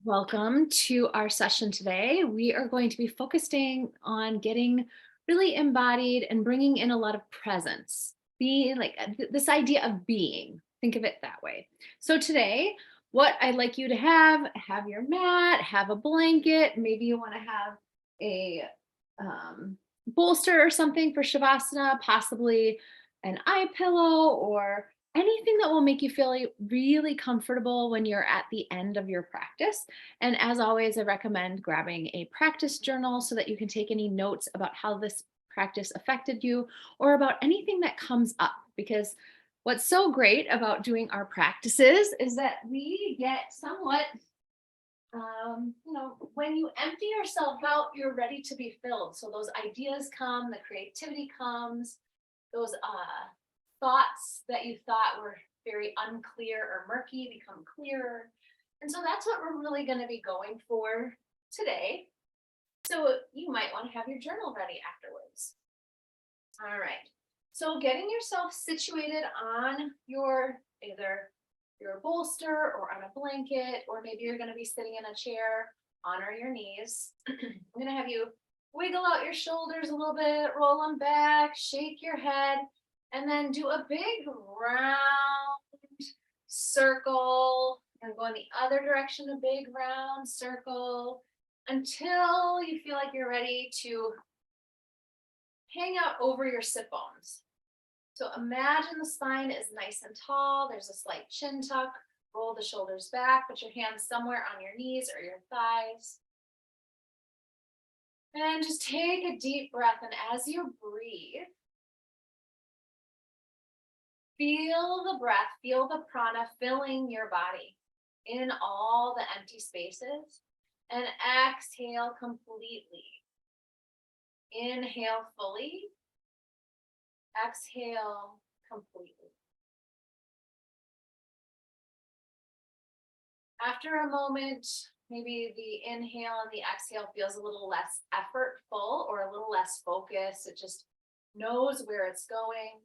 Welcome to our session today. We are going to be focusing on getting really embodied and bringing in a lot of presence. Being like this idea of being, think of it that way. So, today, what I'd like you to have your mat, have a blanket, maybe you want to have a bolster or something for Shavasana, possibly an eye pillow or anything that will make you feel really comfortable when you're at the end of your practice. And as always, I recommend grabbing a practice journal so that you can take any notes about how this practice affected you or about anything that comes up. Because what's so great about doing our practices is that we get somewhat, when you empty yourself out, you're ready to be filled. So those ideas come, the creativity comes, those thoughts that you thought were very unclear or murky become clearer. And so that's what we're really going to be going for today. So you might want to have your journal ready afterwards. All right. So getting yourself situated on either your bolster or on a blanket, or maybe you're going to be sitting in a chair, honor your knees. I'm going to have you wiggle out your shoulders a little bit, roll them back, shake your head, and then do a big round circle and go in the other direction, a big round circle until you feel like you're ready to hang out over your sit bones. So imagine the spine is nice and tall. There's a slight chin tuck. Roll the shoulders back. Put your hands somewhere on your knees or your thighs. And just take a deep breath. And as you breathe, feel the breath, feel the prana filling your body in all the empty spaces. And exhale completely. Inhale fully. Exhale completely. After a moment, maybe the inhale and the exhale feels a little less effortful or a little less focused. It just knows where it's going.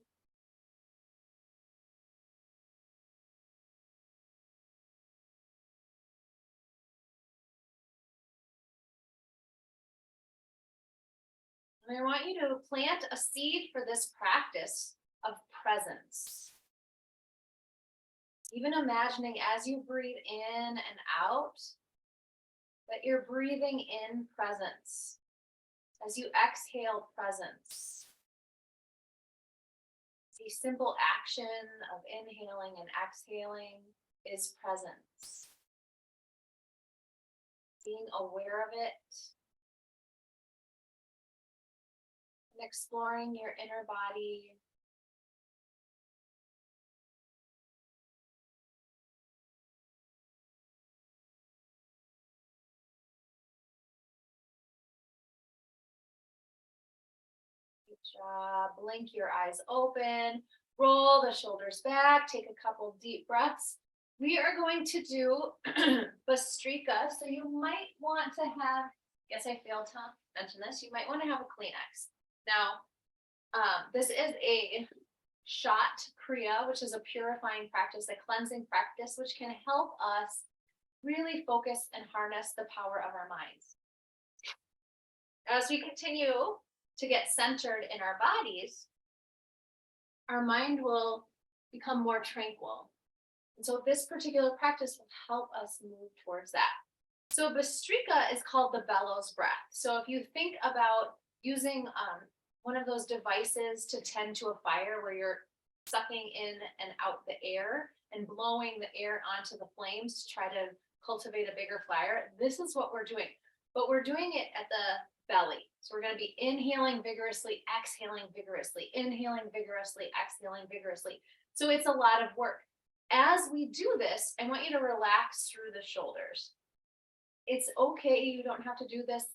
And I want you to plant a seed for this practice of presence. Even imagining as you breathe in and out, that you're breathing in presence. As you exhale, presence. The simple action of inhaling and exhaling is presence. Being aware of it and exploring your inner body. Good job. Blink your eyes open. Roll the shoulders back. Take a couple deep breaths. We are going to do Bastrika. So you might want to have, yes, I failed to mention this. You might want to have a Kleenex. Now, this is a shot kriya, which is a purifying practice, a cleansing practice, which can help us really focus and harness the power of our minds. As we continue to get centered in our bodies, our mind will become more tranquil. And so this particular practice will help us move towards that. So Bastrika is called the bellows breath. So if you think about using one of those devices to tend to a fire where you're sucking in and out the air and blowing the air onto the flames to try to cultivate a bigger fire, this is what we're doing. But we're doing it at the belly. So we're going to be inhaling vigorously, exhaling vigorously, inhaling vigorously, exhaling vigorously. So it's a lot of work. As we do this, I want you to relax through the shoulders. It's okay, you don't have to do this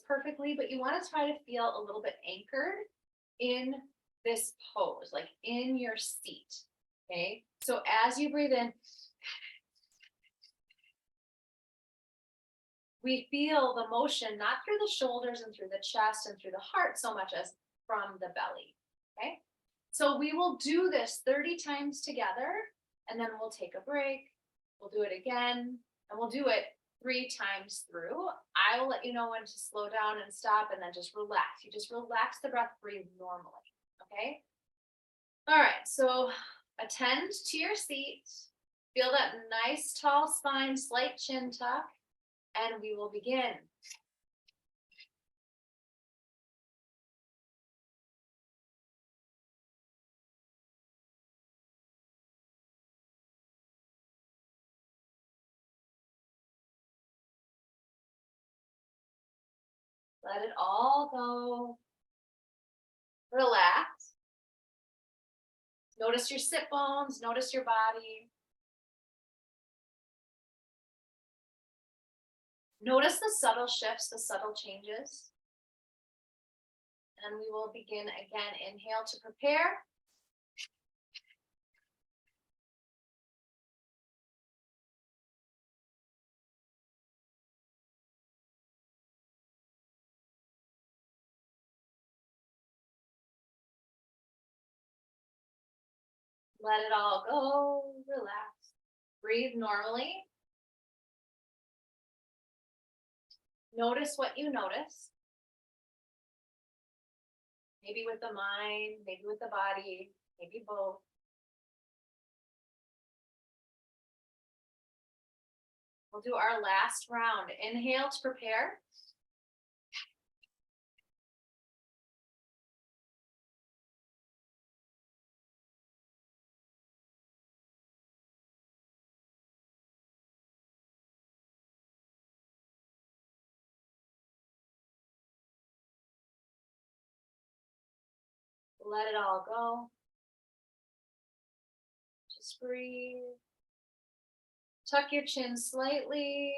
perfectly, but you want to try to feel a little bit anchored in this pose, like in your seat. Okay, so as you breathe in, we feel the motion not through the shoulders and through the chest and through the heart so much as from the belly. Okay, so we will do this 30 times together, and then we'll take a break. We'll do it again, and we'll do it 3 times through. I will let you know when to slow down and stop and then just relax. You just relax the breath, breathe normally. Okay. All right. So attend to your seat. Feel that nice tall spine, slight chin tuck, and we will begin. Let it all go. Relax. Notice your sit bones, notice your body. Notice the subtle shifts, the subtle changes. And we will begin again. Inhale to prepare. Let it all go. Relax. Breathe normally. Notice what you notice. Maybe with the mind, maybe with the body, maybe both. We'll do our last round. Inhale to prepare. Let it all go. Just breathe. Tuck your chin slightly.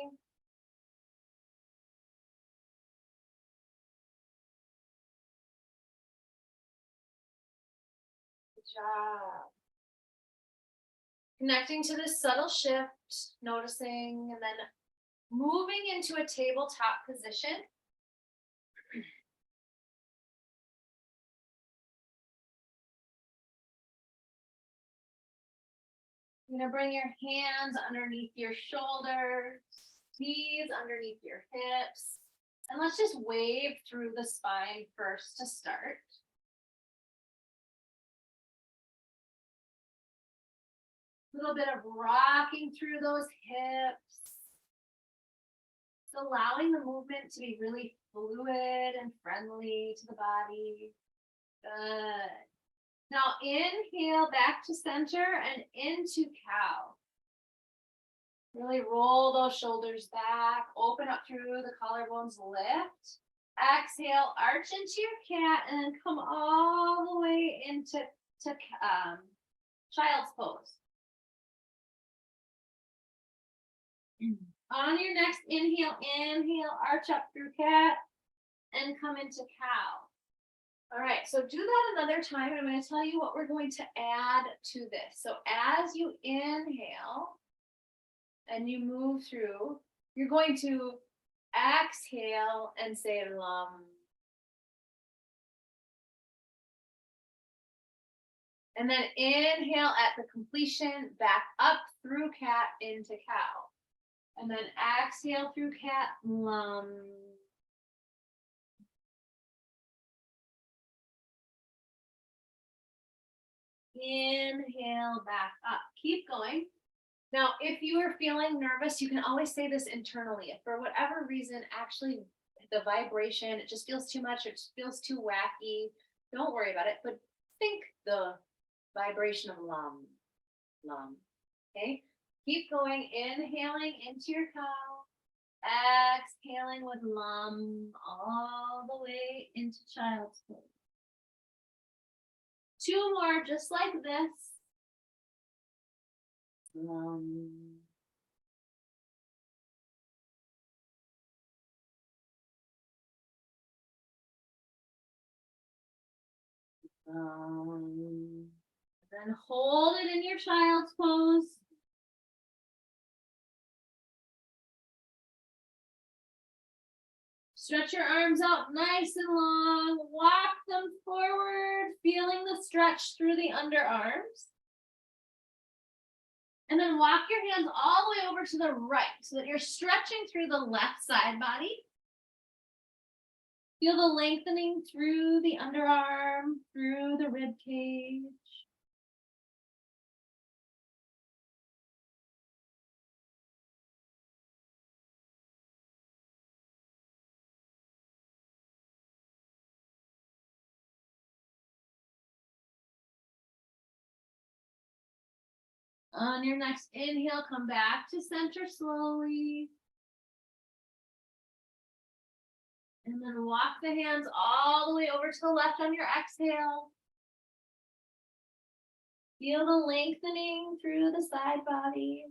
Good job. Connecting to this subtle shift, noticing, and then moving into a tabletop position. You're gonna bring your hands underneath your shoulders, knees underneath your hips, and let's just wave through the spine first to start. A little bit of rocking through those hips. Allowing the movement to be really fluid and friendly to the body. Good. Now inhale back to center and into cow. Really roll those shoulders back, open up through the collarbones, lift. Exhale, arch into your cat, and then come all the way into child's pose. On your next inhale, arch up through cat, and come into cow. All right, so do that another time. I'm going to tell you what we're going to add to this. So as you inhale and you move through, you're going to exhale and say lum. And then inhale at the completion, back up through cat into cow. And then exhale through cat, lum. Inhale back up. Keep going. Now, if you are feeling nervous, you can always say this internally. If for whatever reason, actually the vibration, it just feels too much, or it just feels too wacky, don't worry about it, but think the vibration of lum, lum, okay? Keep going, inhaling into your cow, exhaling with lum all the way into child's pose. 2 more, just like this. Lum. Then hold it in your child's pose. Stretch your arms out nice and long. Walk them forward, feeling the stretch through the underarms. And then walk your hands all the way over to the right so that you're stretching through the left side body. Feel the lengthening through the underarm, through the rib cage. On your next inhale, come back to center slowly. And then walk the hands all the way over to the left on your exhale. Feel the lengthening through the side body.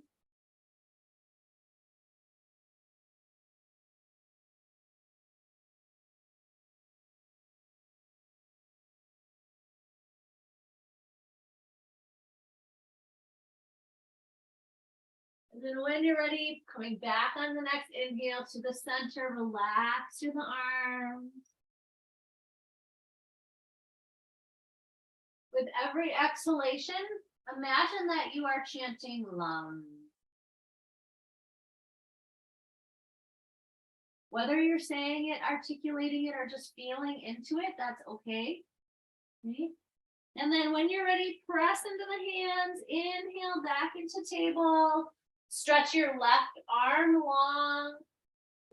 And then when you're ready, coming back on the next inhale to the center, relax through the arms. With every exhalation, imagine that you are chanting Lam. Whether you're saying it, articulating it, or just feeling into it, that's okay. Okay. And then when you're ready, press into the hands, inhale back into table. Stretch your left arm long,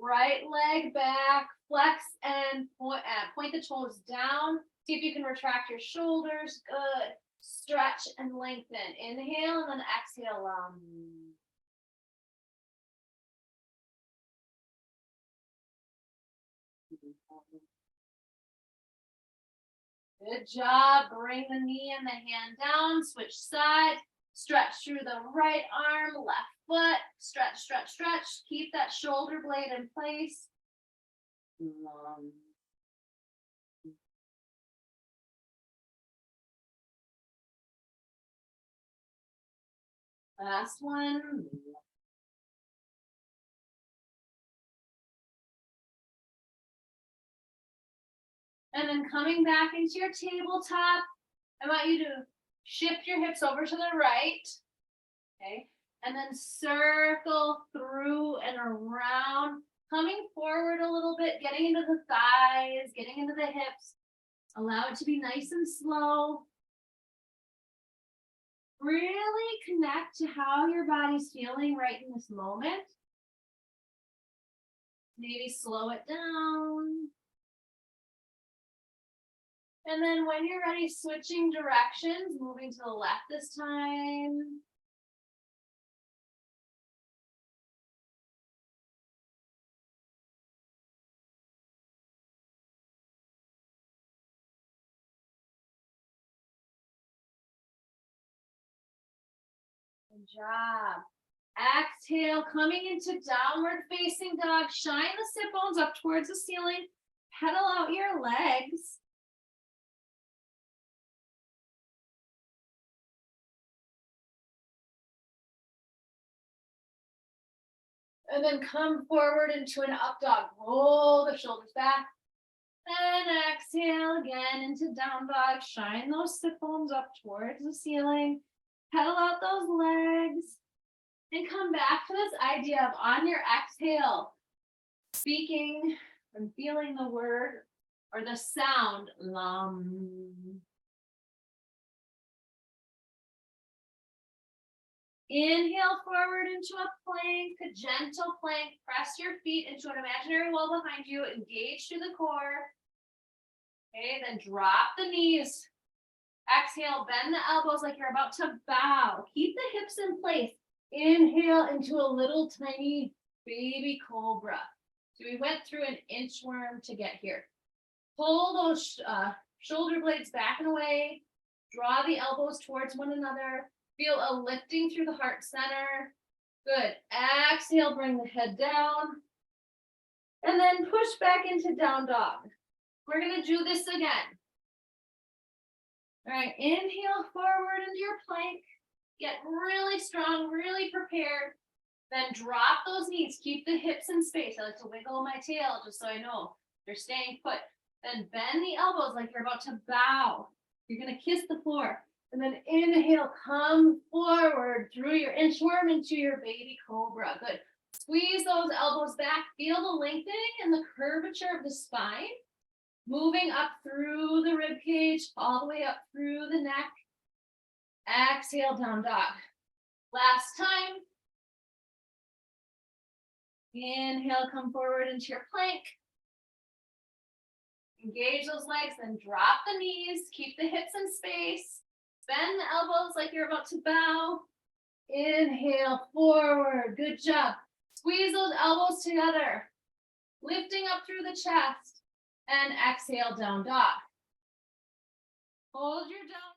right leg back, flex and point the toes down. See if you can retract your shoulders. Good. Stretch and lengthen. Inhale and then exhale. Good job. Bring the knee and the hand down. Switch side. Stretch through the right arm, left foot. Stretch, stretch, stretch. Keep that shoulder blade in place. Last one. And then coming back into your tabletop, I want you to shift your hips over to the right. Okay. And then circle through and around, coming forward a little bit, getting into the thighs, getting into the hips. Allow it to be nice and slow. Really connect to how your body's feeling right in this moment. Maybe slow it down. And then when you're ready, switching directions, moving to the left this time. Good job. Exhale, coming into downward facing dog. Shine the sit bones up towards the ceiling. Pedal out your legs. And then come forward into an up dog. Roll the shoulders back. And exhale again into down dog. Shine those sit bones up towards the ceiling. Pedal out those legs. And come back to this idea of on your exhale, speaking and feeling the word or the sound, Lam. Inhale forward into a plank, a gentle plank. Press your feet into an imaginary wall behind you. Engage through the core. Okay, then drop the knees. Exhale, bend the elbows like you're about to bow. Keep the hips in place. Inhale into a little tiny baby cobra. So we went through an inchworm to get here. Pull those shoulder blades back and away. Draw the elbows towards one another. Feel a lifting through the heart center. Good. Exhale, bring the head down. And then push back into down dog. We're going to do this again. All right, inhale forward into your plank. Get really strong, really prepared. Then drop those knees. Keep the hips in space. I like to wiggle my tail just so I know you're staying put. Then bend the elbows like you're about to bow. You're going to kiss the floor. And then inhale, come forward through your inchworm into your baby cobra. Good. Squeeze those elbows back. Feel the lengthening and the curvature of the spine. Moving up through the rib cage, all the way up through the neck. Exhale, down dog. Last time. Inhale, come forward into your plank. Engage those legs, then drop the knees. Keep the hips in space. Bend the elbows like you're about to bow. Inhale, forward. Good job. Squeeze those elbows together. Lifting up through the chest. And exhale, down dog. Hold your down.